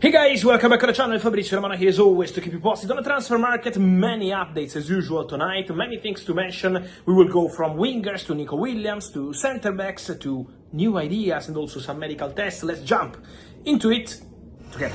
Hey guys, welcome back to the channel. Fabrizio Romano here as always to keep you posted on the transfer market. Many updates as usual tonight, many things to mention. We will go from wingers to Nico Williams to centre backs to new ideas and also some medical tests. Let's jump into it together.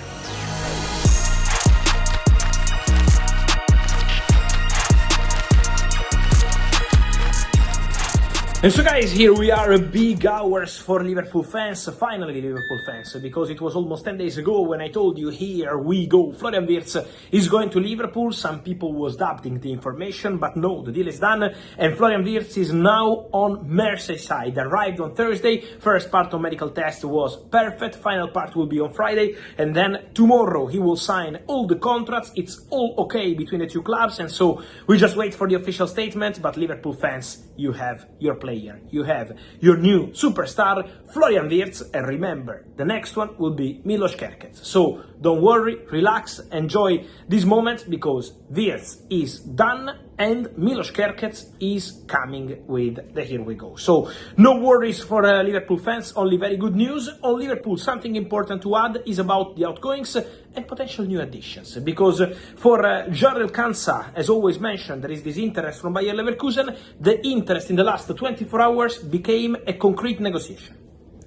And so guys, here we are, big hours for Liverpool fans, finally Liverpool fans, because it was almost 10 days ago when I told you, here we go, Florian Wirtz is going to Liverpool. Some people was doubting the information, but no, the deal is done, and Florian Wirtz is now on Merseyside, arrived on Thursday. First part of medical test was perfect, final part will be on Friday, and then tomorrow he will sign all the contracts. It's all okay between the two clubs, and so we just wait for the official statement. But Liverpool fans, you have your player, you have your new superstar, Florian Wirtz, and remember, the next one will be Milos Kerkez. So don't worry, relax, enjoy this moment, because Wirtz is done and Milos Kerkez is coming with the here we go. So no worries for Liverpool fans, only very good news. On Liverpool, something important to add is about the outgoings and potential new additions, because for Jarell Quansah, as always mentioned, there is this interest from Bayern Leverkusen. The interest in the last 24 hours became a concrete negotiation.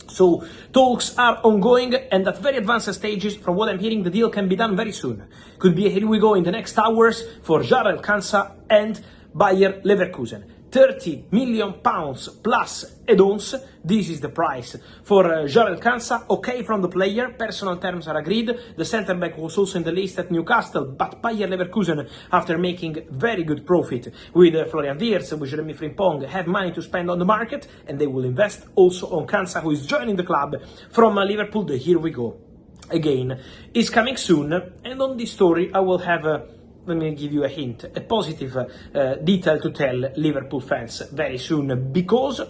So talks are ongoing and at very advanced stages. From what I'm hearing, the deal can be done very soon. Could be a here we go in the next hours for Jarell Quansah and Bayern Leverkusen. £30 million plus add-ons. This is the price for Jarell Quansah. Okay from the player, personal terms are agreed. The centre-back was also in the list at Newcastle, but Bayern Leverkusen, after making very good profit with Florian Wirtz, with Jeremy Frimpong, have money to spend on the market, and they will invest also on Quansah, who is joining the club from Liverpool. The here we go again is coming soon, and on this story I will have let me give you a hint, a positive detail to tell Liverpool fans very soon, because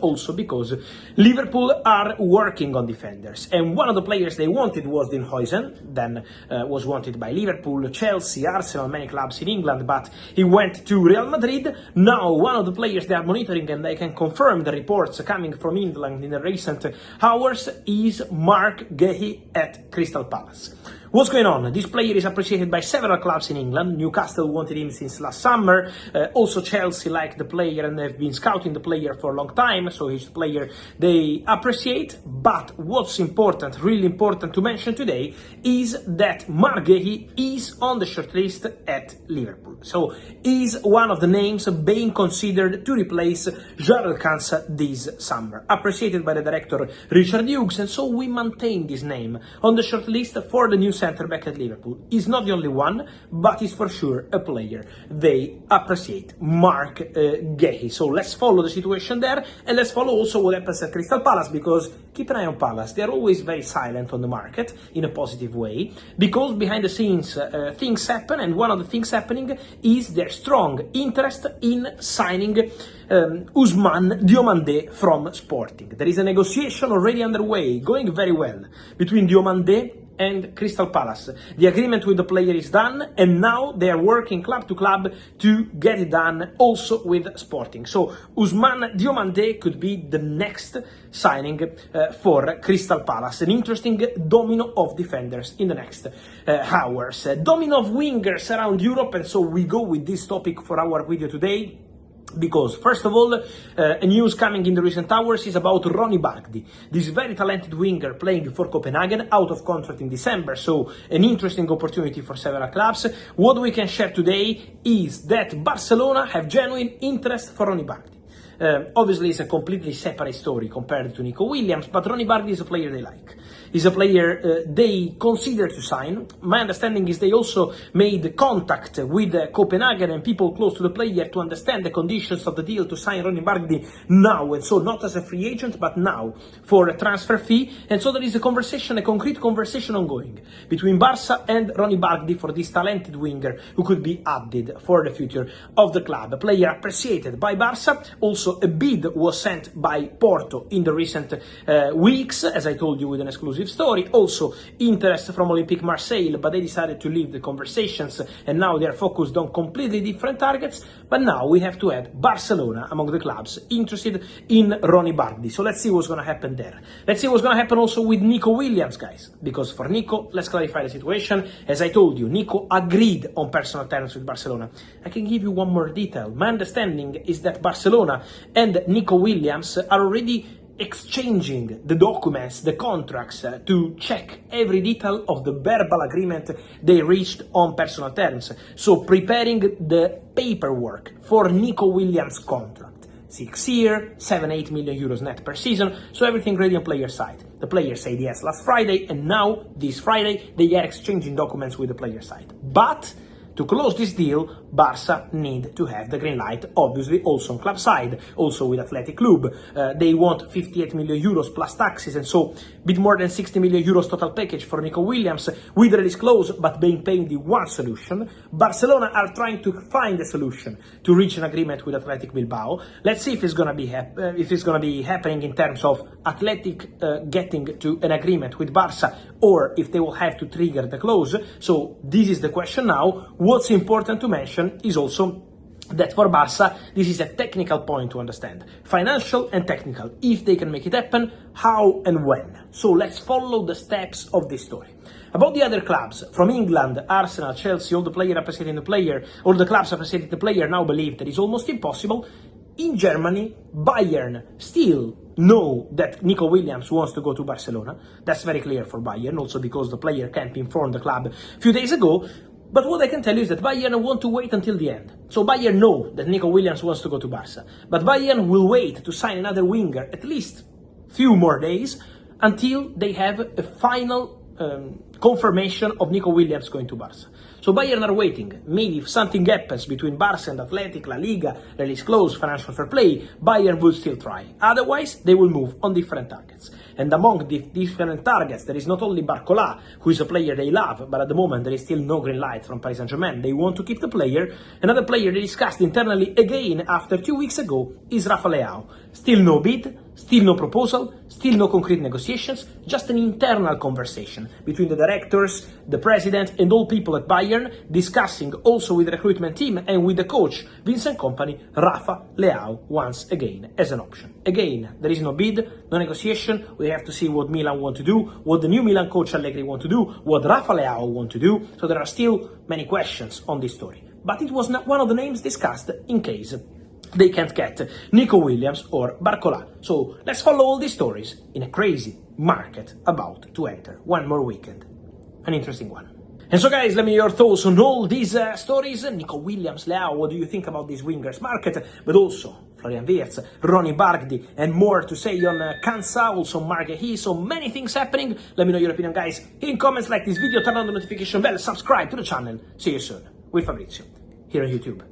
Liverpool are working on defenders, and one of the players they wanted was Dean Huijsen, then was wanted by Liverpool, Chelsea, Arsenal, many clubs in England, but he went to Real Madrid. Now one of the players they are monitoring, and they can confirm the reports coming from England in the recent hours, is Marc Guéhi at Crystal Palace. What's going on? This player is appreciated by several clubs in England. Newcastle wanted him since last summer. Also Chelsea liked the player and they've been scouting the player for a long time. So he's a player they appreciate. But what's important, really important to mention today, is that Marc Guéhi is on the shortlist at Liverpool. So he's one of the names being considered to replace Jarell Quansah this summer. Appreciated by the director Diomande, and so we maintain this name on the shortlist for the new centre-back at Liverpool. He's not the only one, but he's for sure a player they appreciate, Marc Guéhi. So let's follow the situation there, and let's follow also what happens at Crystal Palace, because keep an eye on Palace. They're always very silent on the market in a positive way, because behind the scenes things happen, and one of the things happening is their strong interest in signing Ousmane Diomande from Sporting. There is a negotiation already underway, going very well, between Diomande and Crystal Palace. The agreement with the player is done, and now they are working club to club to get it done also with Sporting. So Ousmane Diomande could be the next signing for Crystal Palace. An interesting domino of defenders in the next hours. Domino of wingers around Europe, and so we go with this topic for our video today. Because, first of all, a news coming in the recent hours is about Ronny Bardghji, this very talented winger playing for Copenhagen, out of contract in December, so an interesting opportunity for several clubs. What we can share today is that Barcelona have genuine interest for Ronny Bardghji. Obviously, it's a completely separate story compared to Nico Williams, but Ronny Bardghji is a player they like. He's a player they consider to sign. My understanding is they also made contact with Copenhagen and people close to the player to understand the conditions of the deal to sign Ronny Bardghji now, and so not as a free agent, but now for a transfer fee. And so there is a conversation, a concrete conversation ongoing between Barca and Ronny Bardghji for this talented winger who could be added for the future of the club. A player appreciated by Barca. Also, a bid was sent by Porto in the recent weeks, as I told you with an exclusive exclusive story. Also, interest from Olympique Marseille, but they decided to leave the conversations, and now they're focused on completely different targets. But now we have to add Barcelona among the clubs interested in Ronny Bardghji. So let's see what's going to happen there. Let's see what's going to happen also with Nico Williams, guys. Because for Nico, let's clarify the situation. As I told you, Nico agreed on personal terms with Barcelona. I can give you one more detail. My understanding is that Barcelona and Nico Williams are already exchanging the documents, the contracts, to check every detail of the verbal agreement they reached on personal terms. So preparing the paperwork for Nico Williams' contract. 6 years, 7-8 million euros net per season, so everything ready on player side. The player said yes last Friday, and now, this Friday, they are exchanging documents with the player side. But to close this deal, Barca need to have the green light, obviously also on club side, also with Athletic Club. They want 58 million euros plus taxes, and so a bit more than 60 million euros total package for Nico Williams, with release clause, but being paid the one solution. Barcelona are trying to find a solution to reach an agreement with Athletic Bilbao. Let's see if it's gonna be happening in terms of Athletic getting to an agreement with Barca, or if they will have to trigger the clause. So this is the question now. What's important to mention is also that for Barca, this is a technical point to understand. Financial and technical. If they can make it happen, how and when. So let's follow the steps of this story. About the other clubs, from England, Arsenal, Chelsea, all the clubs representing the player now believe that it's almost impossible. In Germany, Bayern still know that Nico Williams wants to go to Barcelona. That's very clear for Bayern, also because the player camp informed the club a few days ago. But what I can tell you is that Bayern want to wait until the end. So Bayern know that Nico Williams wants to go to Barca. But Bayern will wait to sign another winger at least few more days until they have a final confirmation of Nico Williams going to Barca. So Bayern are waiting. Maybe if something happens between Barca and Athletic, La Liga, release clause, financial fair play, Bayern will still try. Otherwise, they will move on different targets. And among the different targets, there is not only Barcola, who is a player they love, but at the moment there is still no green light from Paris Saint-Germain. They want to keep the player. Another player they discussed internally again after 2 weeks ago is Rafael Leão. Still no bid, still no proposal, still no concrete negotiations, just an internal conversation between the directors, the president, and all people at Bayern, discussing also with the recruitment team and with the coach, Vincent Kompany, Rafa Leão once again as an option. Again, there is no bid, no negotiation. We have to see what Milan want to do, what the new Milan coach Allegri want to do, what Rafa Leão want to do. So there are still many questions on this story. But it was not one of the names discussed in case they can't get Nico Williams or Barcola. So let's follow all these stories in a crazy market about to enter one more weekend. An interesting one. And so guys, let me know your thoughts on all these stories. Nico Williams, Leão, what do you think about this wingers market? But also Florian Wirtz, Ronny Bardghji, and more to say on Quansah, also Marc Guéhi. So many things happening. Let me know your opinion, guys, in comments, like this video, turn on the notification bell, subscribe to the channel. See you soon with Fabrizio here on YouTube.